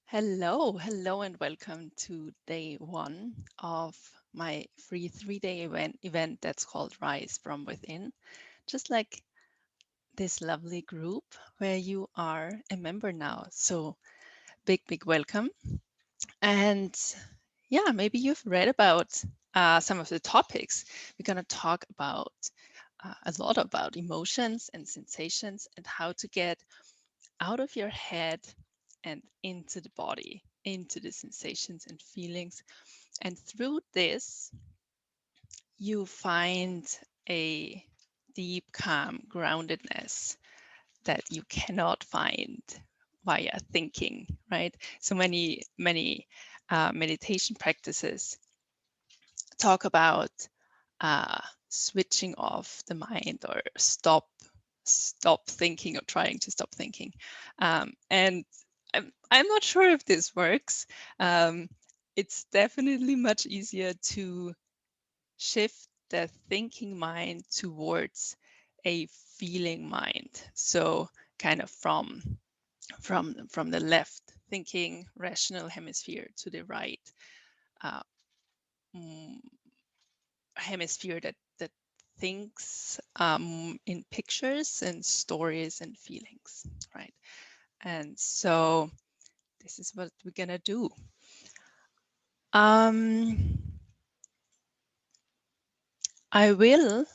Hello, and welcome to day one of my free 3-day event that's called Rise from Within. Just like this lovely group where you are a member now. So big welcome. And yeah, maybe you've read about some of the topics. We're going to talk about a lot about emotions and sensations and how to get out of your head and into the body, into the sensations and feelings. And through this, you find a deep, calm groundedness that you cannot find via thinking, right? So many meditation practices talk about switching off the mind or stop thinking or trying to stop thinking. And I'm not sure if this works. It's definitely much easier to shift the thinking mind towards a feeling mind. So kind of from the left thinking rational hemisphere to the right uh, mm, hemisphere that thinks in pictures and stories and feelings, right? And so this is what we're gonna do. I will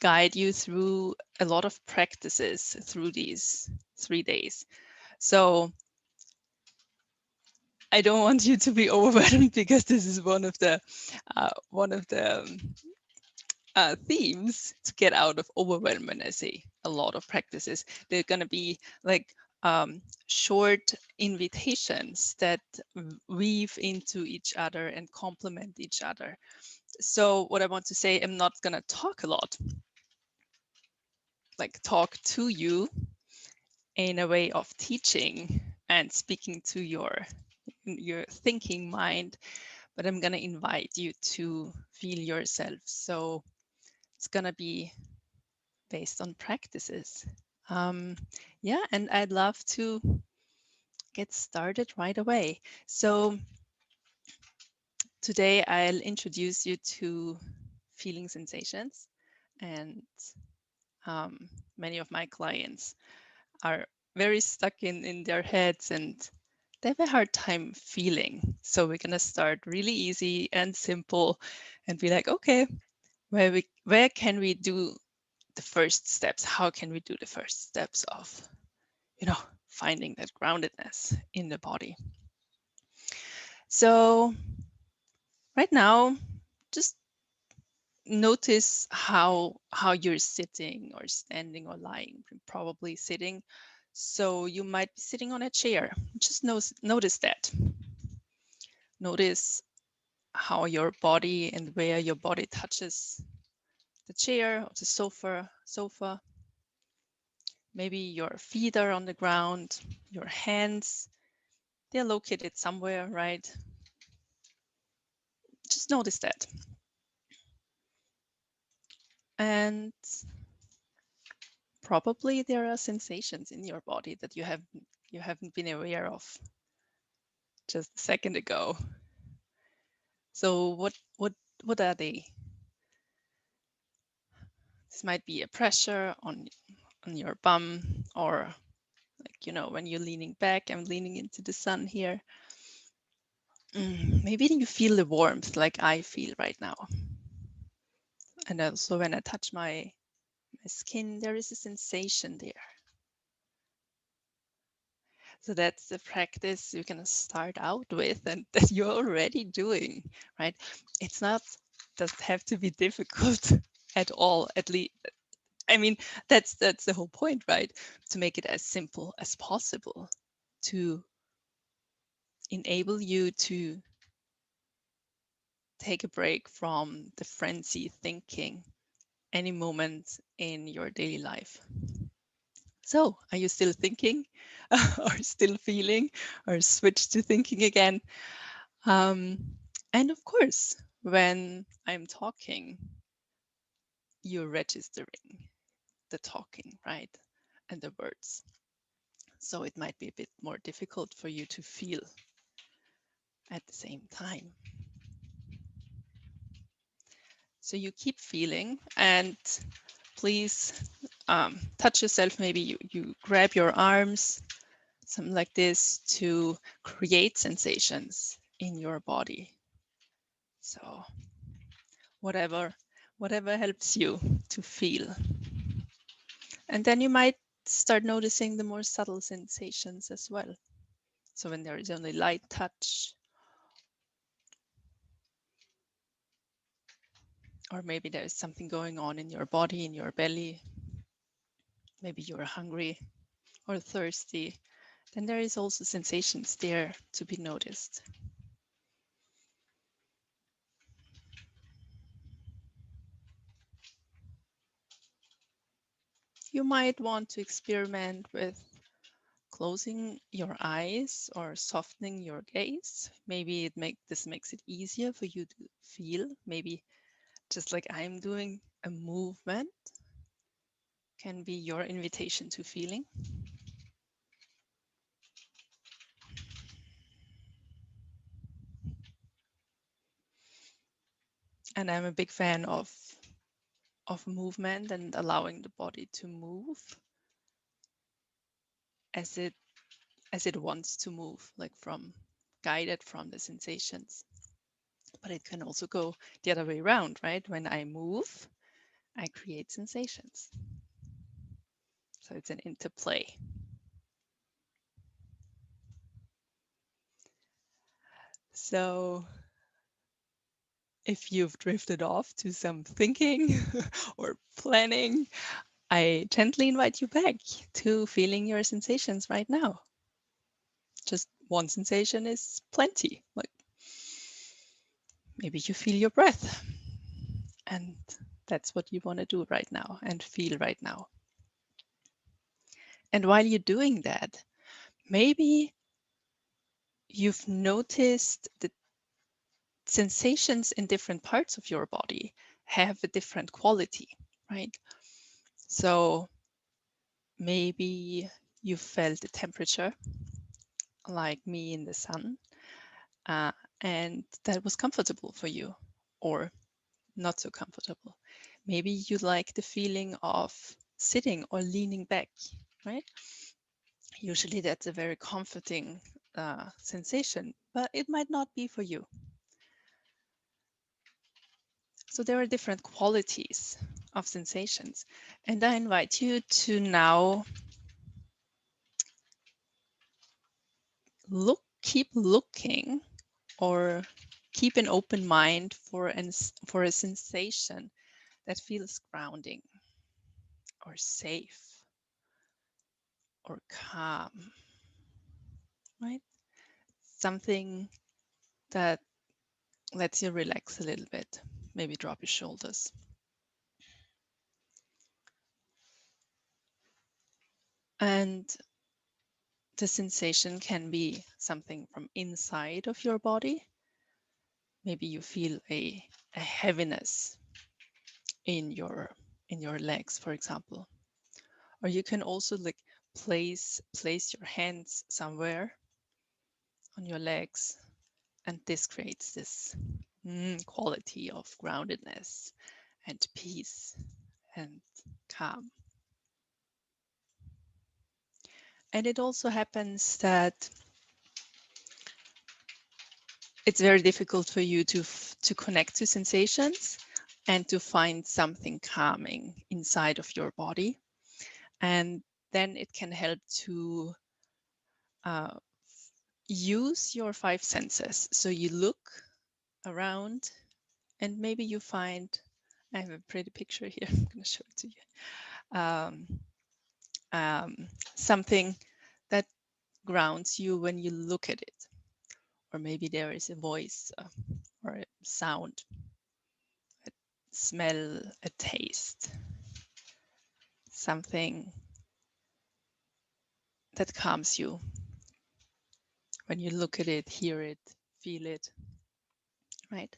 guide you through a lot of practices through these 3 days. So I don't want you to be overwhelmed because this is one of the themes to get out of overwhelm. When I say a lot of practices, they're going to be like short invitations that weave into each other and complement each other. So what I want to say, I'm not going to talk a lot, like talk to you in a way of teaching and speaking to your thinking mind, but I'm going to invite you to feel yourself. So it's going to be based on practices. Yeah, and I'd love to get started right away. So today I'll introduce you to feeling sensations, and many of my clients are very stuck in their heads and they have a hard time feeling. So we're gonna start really easy and simple and be like, okay, where can we do the first steps? How can we do the first steps of, finding that groundedness in the body? So right now, just notice how you're sitting or standing or lying, probably sitting. So you might be sitting on a chair. Just notice that. Notice how your body and where your body touches the chair or the sofa. Maybe your feet are on the ground, your hands, they're located somewhere, right? Just notice that. And probably there are sensations in your body that you haven't been aware of just a second ago. So what are they? This might be a pressure on your bum, or like, when you're leaning back. I'm leaning into the sun here. Maybe you feel the warmth like I feel right now. And also when I touch my skin, there is a sensation there. So that's the practice you're going to start out with and that you're already doing, right? It's not, doesn't have to be difficult at all, at least. I mean, that's the whole point, right? To make it as simple as possible, to enable you to take a break from the frenzy thinking any moment in your daily life. So, are you still thinking or still feeling or switch to thinking again? And of course, when I'm talking, you're registering the talking, right? And the words. So it might be a bit more difficult for you to feel at the same time. So you keep feeling, and please touch yourself. Maybe you grab your arms, something like this, to create sensations in your body. So whatever helps you to feel. And then you might start noticing the more subtle sensations as well. So when there is only light touch, or maybe there is something going on in your body, in your belly, maybe you're hungry or thirsty, then there is also sensations there to be noticed. You might want to experiment with closing your eyes or softening your gaze. Maybe this makes it easier for you to feel. Maybe just like I'm doing, a movement can be your invitation to feeling. And I'm a big fan of movement and allowing the body to move as it wants to move, like guided from the sensations. But it can also go the other way around, right? When I move, I create sensations. So it's an interplay. So if you've drifted off to some thinking or planning, I gently invite you back to feeling your sensations right now. Just one sensation is plenty. Like maybe you feel your breath, and that's what you want to do right now and feel right now. And while you're doing that, maybe you've noticed the sensations in different parts of your body have a different quality, right? So maybe you felt the temperature like me in the sun, uh, and that was comfortable for you, or not so comfortable. Maybe you like the feeling of sitting or leaning back, right? Usually that's a very comforting sensation, but it might not be for you. So there are different qualities of sensations. And I invite you to now keep looking, or keep an open mind for a sensation that feels grounding or safe or calm, right? Something that lets you relax a little bit. Maybe drop your shoulders. And the sensation can be something from inside of your body. Maybe you feel a heaviness in your legs, for example. Or you can also like place your hands somewhere on your legs, and this creates this quality of groundedness and peace and calm. And it also happens that it's very difficult for you to connect to sensations and to find something calming inside of your body. And then it can help to use your five senses. So you look around, and maybe you find, I have a pretty picture here, I'm going to show it to you. Something that grounds you when you look at it. Or maybe there is a voice or a sound, a smell, a taste, something that calms you when you look at it, hear it, feel it, right?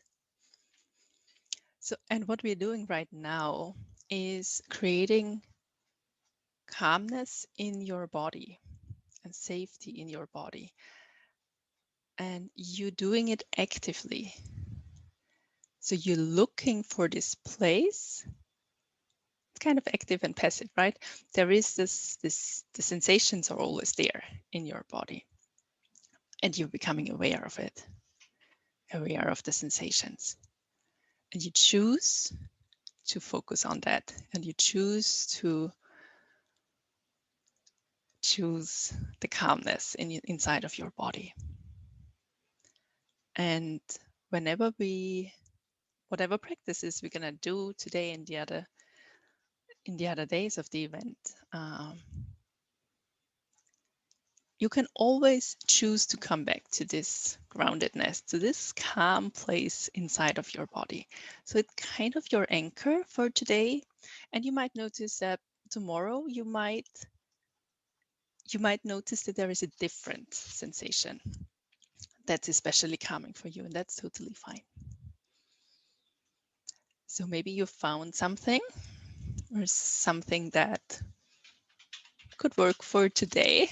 So, and what we're doing right now is creating calmness in your body. and safety in your body. And you're doing it actively. So you're looking for this place. It's kind of active and passive, right? There is the sensations are always there in your body. And you're becoming aware of it, aware of the sensations. And you choose to focus on that. And you choose the calmness inside of your body. And whenever whatever practices we're gonna do today and in the other days of the event, you can always choose to come back to this groundedness, to this calm place inside of your body. So it's kind of your anchor for today. And you might notice that tomorrow you might notice that there is a different sensation that's especially calming for you, and that's totally fine. So maybe you found something or something that could work for today.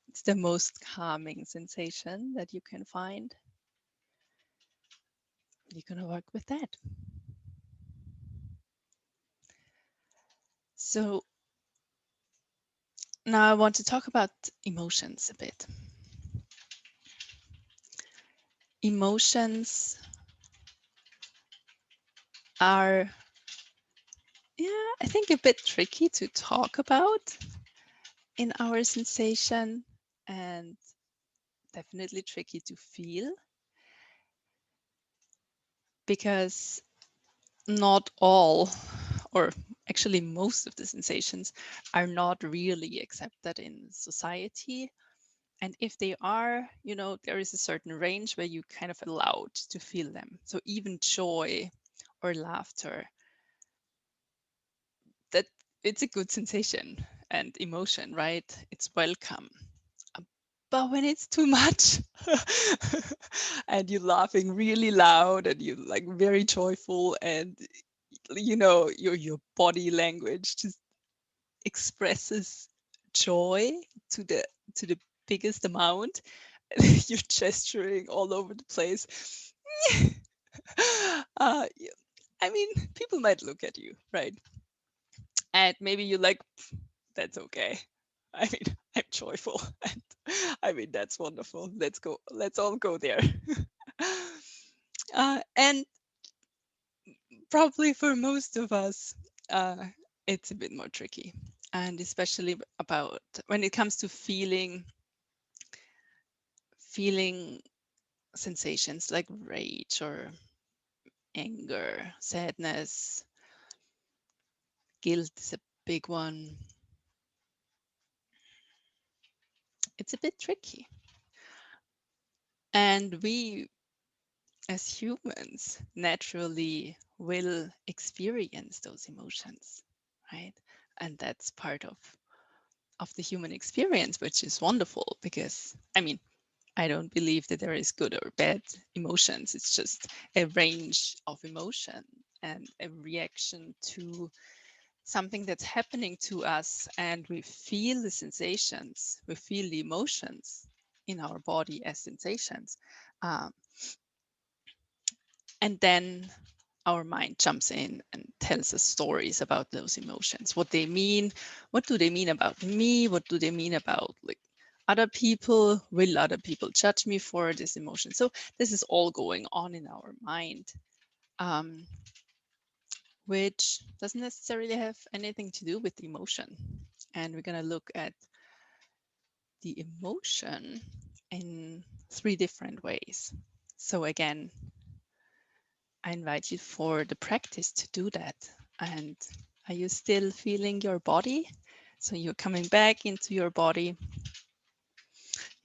It's the most calming sensation that you can find. You're going to work with that. So now I want to talk about emotions a bit. Emotions are, I think a bit tricky to talk about in our sensation, and definitely tricky to feel, because not all, or actually most of the sensations are not really accepted in society. And if they are, there is a certain range where you kind of allowed to feel them. So even joy or laughter, that it's a good sensation and emotion, right? It's welcome. But when it's too much and you're laughing really loud and you're like very joyful, and your body language just expresses joy to the biggest amount, you're gesturing all over the place. I mean, people might look at you, right? And maybe you're like, that's okay. I mean, I'm joyful. And I mean, that's wonderful. Let's go. Let's all go there. And probably for most of us, it's a bit more tricky. And especially about when it comes to feeling sensations like rage or anger, sadness, guilt is a big one. It's a bit tricky. And we as humans naturally will experience those emotions, right? And that's part of the human experience, which is wonderful, because I mean, I don't believe that there is good or bad emotions. It's just a range of emotion and a reaction to something that's happening to us, and we feel the sensations, we feel the emotions in our body as sensations. Um, and then our mind jumps in and tells us stories about those emotions, what they mean, what do they mean about me, what do they mean about like other people, will other people judge me for this emotion? So this is all going on in our mind, um, which doesn't necessarily have anything to do with the emotion. And we're going to look at the emotion in 3 different ways. So again, I invite you for the practice to do that. And are you still feeling your body? So you're coming back into your body.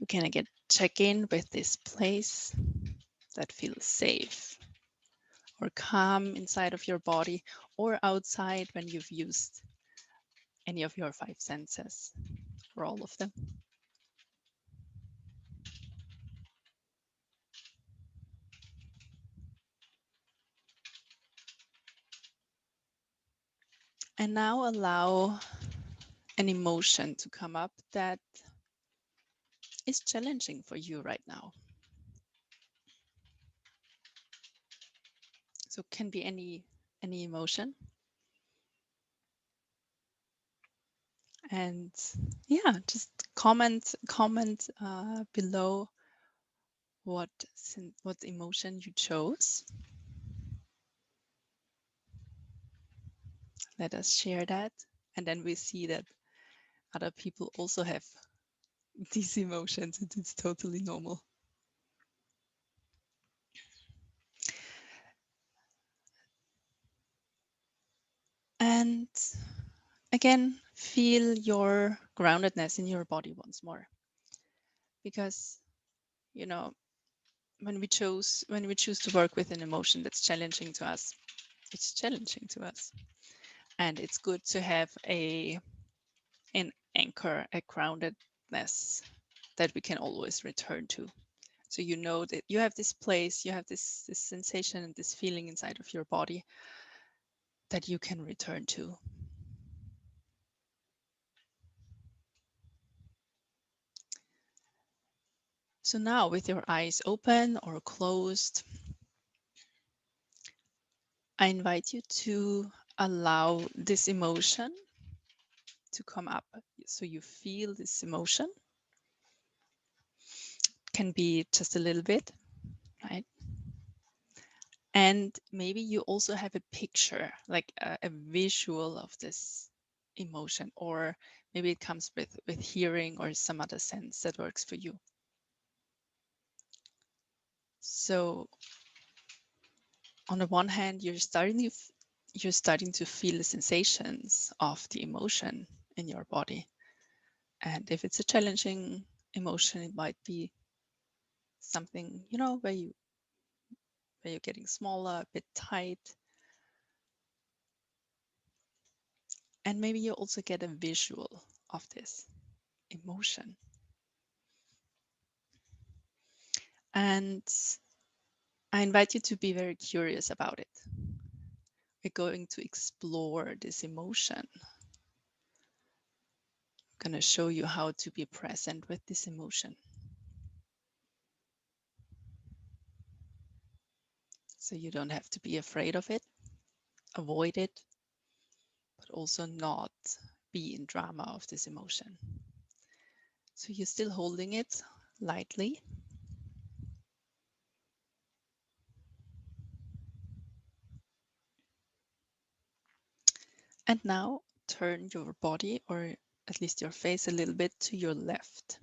You can again check in with this place that feels safe or calm inside of your body, or outside when you've used any of your 5 senses, or all of them. And now allow an emotion to come up that is challenging for you right now. So it can be any emotion. And yeah, just comment below what emotion you chose. Let us share that, and then we see that other people also have these emotions, and it's totally normal. And again, feel your groundedness in your body once more, because you know, when we choose to work with an emotion that's challenging to us, it's challenging to us, and it's good to have an anchor, a groundedness that we can always return to. So you know that you have this place, you have this sensation and this feeling inside of your body that you can return to. So now, with your eyes open or closed, I invite you to allow this emotion to come up. So you feel this emotion. Can be just a little bit, right? And maybe you also have a picture, like a visual of this emotion, or maybe it comes with hearing or some other sense that works for you. So on the one hand, you're starting to feel the sensations of the emotion in your body. And if it's a challenging emotion, it might be something, where you're getting smaller, a bit tight. And maybe you also get a visual of this emotion. And I invite you to be very curious about it. We're going to explore this emotion. I'm going to show you how to be present with this emotion. So you don't have to be afraid of it, avoid it, but also not be in drama of this emotion. So you're still holding it lightly. And now turn your body, or at least your face, a little bit to your left.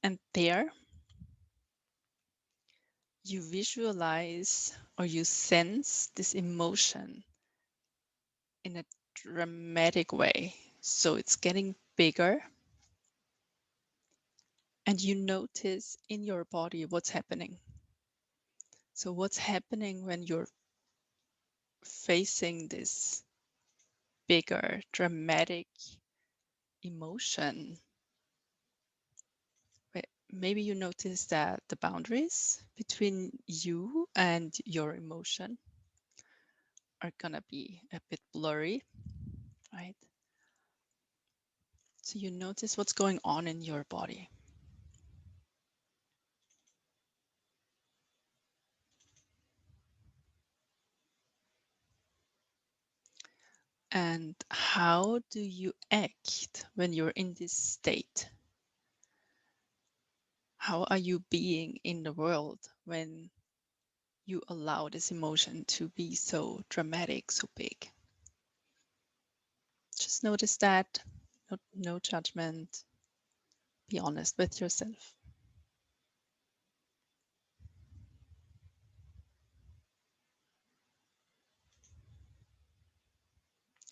And there you visualize or you sense this emotion in a dramatic way. So it's getting bigger. And you notice in your body what's happening. So what's happening when you're facing this bigger, dramatic emotion? Maybe you notice that the boundaries between you and your emotion are gonna be a bit blurry, right? So you notice what's going on in your body. And how do you act when you're in this state? How are you being in the world when you allow this emotion to be so dramatic, so big? Just notice that. No judgment. Be honest with yourself.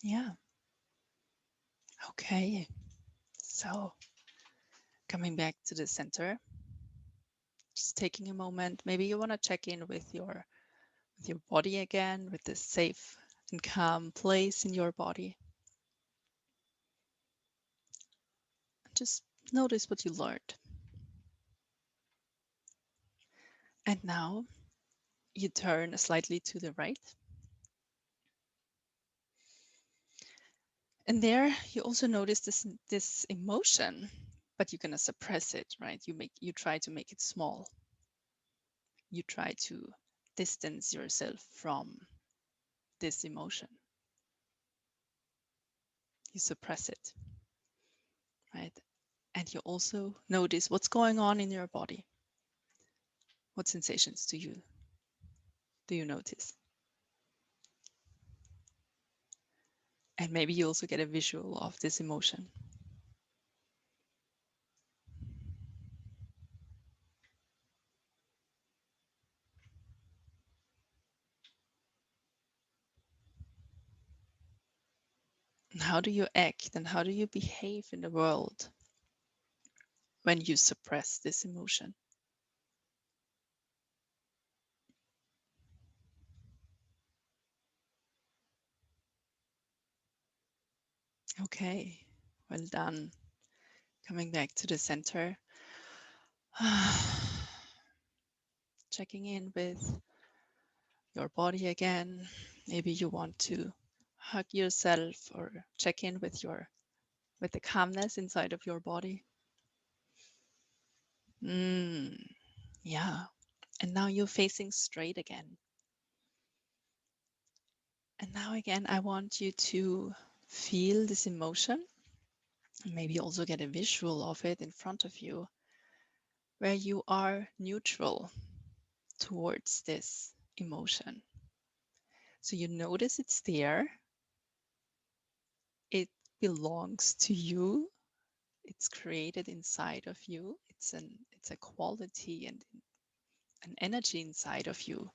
Yeah. Okay. So coming back to the center, just taking a moment. Maybe you want to check in with your body again, with this safe and calm place in your body. Just notice what you learned. And now you turn slightly to the right. And there you also notice this emotion, but you're gonna suppress it, right? You try to make it small. You try to distance yourself from this emotion. You suppress it, right? And you also notice what's going on in your body. What sensations do you notice? And maybe you also get a visual of this emotion. And how do you act and how do you behave in the world when you suppress this emotion? Okay, well done. Coming back to the center. Checking in with your body again. Maybe you want to hug yourself or check in with the calmness inside of your body. Yeah. And now you're facing straight again. And now again, I want you to feel this emotion. Maybe also get a visual of it in front of you, where you are neutral towards this emotion. So you notice it's there. It belongs to you. It's created inside of you. It's a quality and an energy inside of you.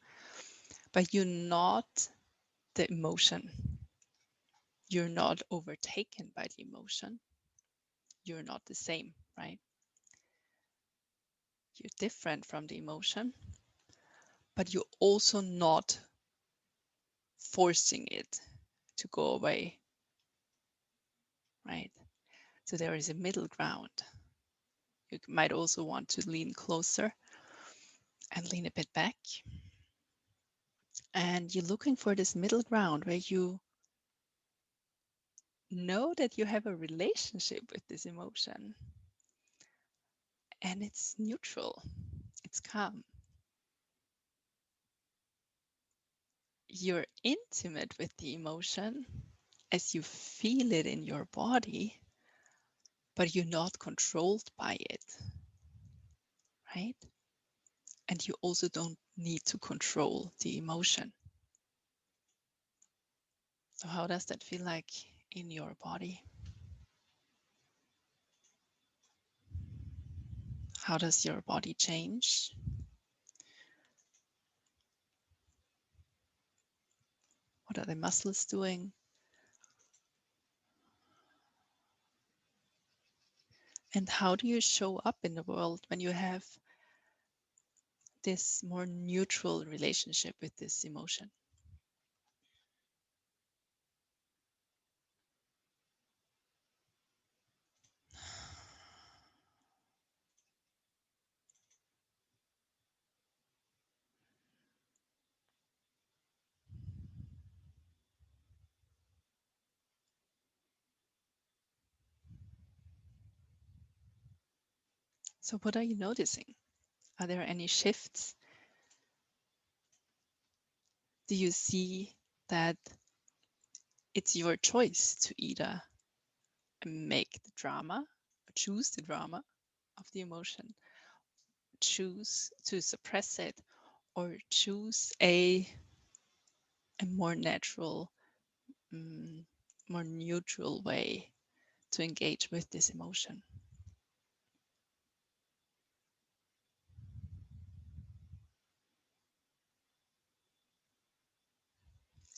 But you're not the emotion. You're not overtaken by the emotion. You're not the same, right? You're different from the emotion, but you're also not forcing it to go away, right? So there is a middle ground. You might also want to lean closer and lean a bit back. And you're looking for this middle ground where you know that you have a relationship with this emotion and it's neutral, it's calm. You're intimate with the emotion as you feel it in your body, but you're not controlled by it, right? And you also don't need to control the emotion. So how does that feel like in your body? How does your body change? What are the muscles doing? And how do you show up in the world when you have this more neutral relationship with this emotion? So what are you noticing? Are there any shifts? Do you see that it's your choice to either make the drama, choose the drama of the emotion, choose to suppress it, or choose a more natural, more neutral way to engage with this emotion?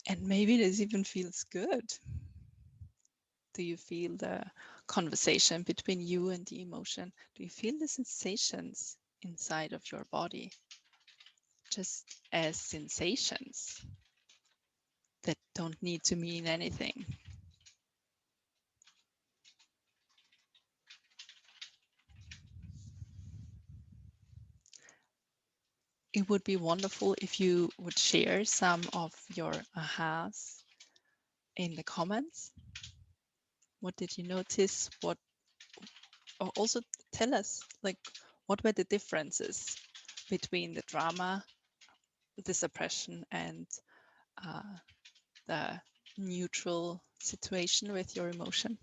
And maybe this even feels good. Do you feel the conversation between you and the emotion? Do you feel the sensations inside of your body just as sensations that don't need to mean anything? It would be wonderful if you would share some of your ahas in the comments. What did you notice? What, or also tell us, like, what were the differences between the drama, the suppression, and the neutral situation with your emotion?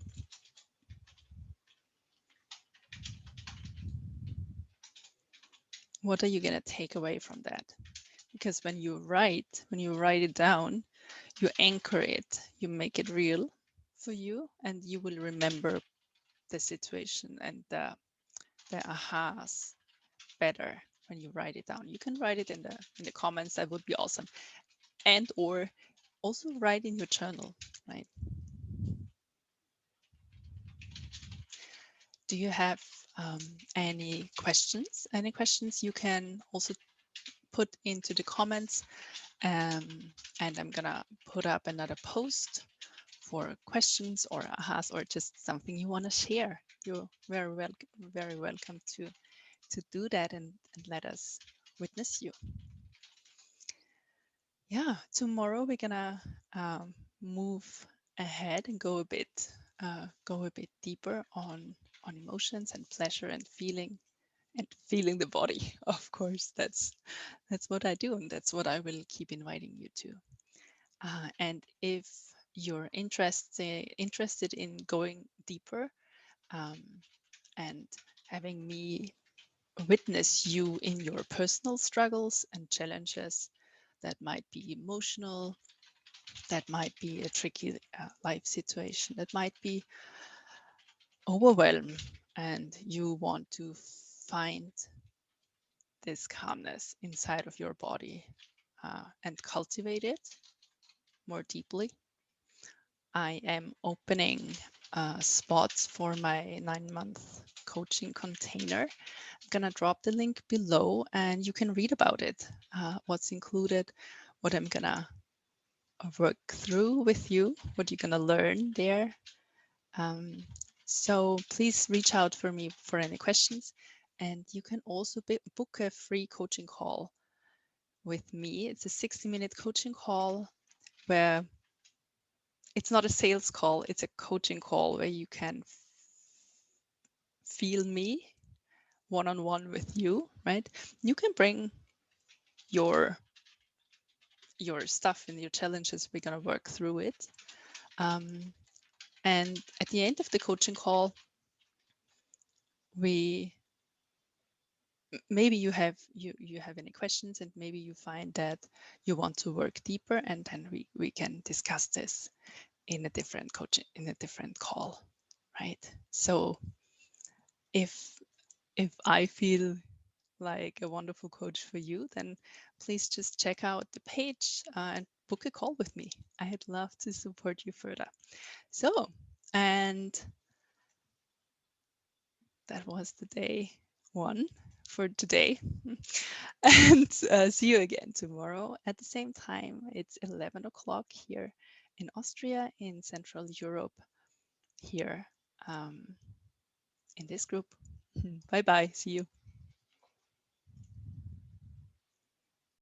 What are you going to take away from that? Because when you write it down, you anchor it, you make it real for you, and you will remember the situation and the ahas better when you write it down. You can write it in the comments. That would be awesome. And or also write in your journal, right? Do you have any questions? Any questions you can also put into the comments. And I'm gonna put up another post for questions or ahas or just something you want to share. You're very welcome to do that and let us witness you. Yeah, tomorrow we're gonna move ahead and go a bit deeper on emotions and pleasure and feeling the body. Of course, that's what I do, and that's what I will keep inviting you to. And if you're interested in going deeper and having me witness you in your personal struggles and challenges, that might be emotional, that might be a tricky life situation, that might be overwhelm, and you want to find this calmness inside of your body and cultivate it more deeply, I am opening spots for my 9-month coaching container. I'm gonna drop the link below and you can read about it, what's included, what I'm gonna work through with you, what you're gonna learn there. So please reach out for me for any questions, and you can also book a free coaching call with me. It's a 60-minute coaching call where it's not a sales call, it's a coaching call where you can feel me one-on-one with you, right? You can bring your stuff and your challenges. We're gonna work through it. And at the end of the coaching call, maybe you have any questions, and maybe you find that you want to work deeper, and then we can discuss this in a different call, right? So if I feel like a wonderful coach for you, then please just check out the page and book a call with me. I'd love to support you further. So, and that was the day 1 for today. And see you again tomorrow at the same time. It's 11 o'clock here in Austria, in Central Europe, here in this group. Bye bye. See you.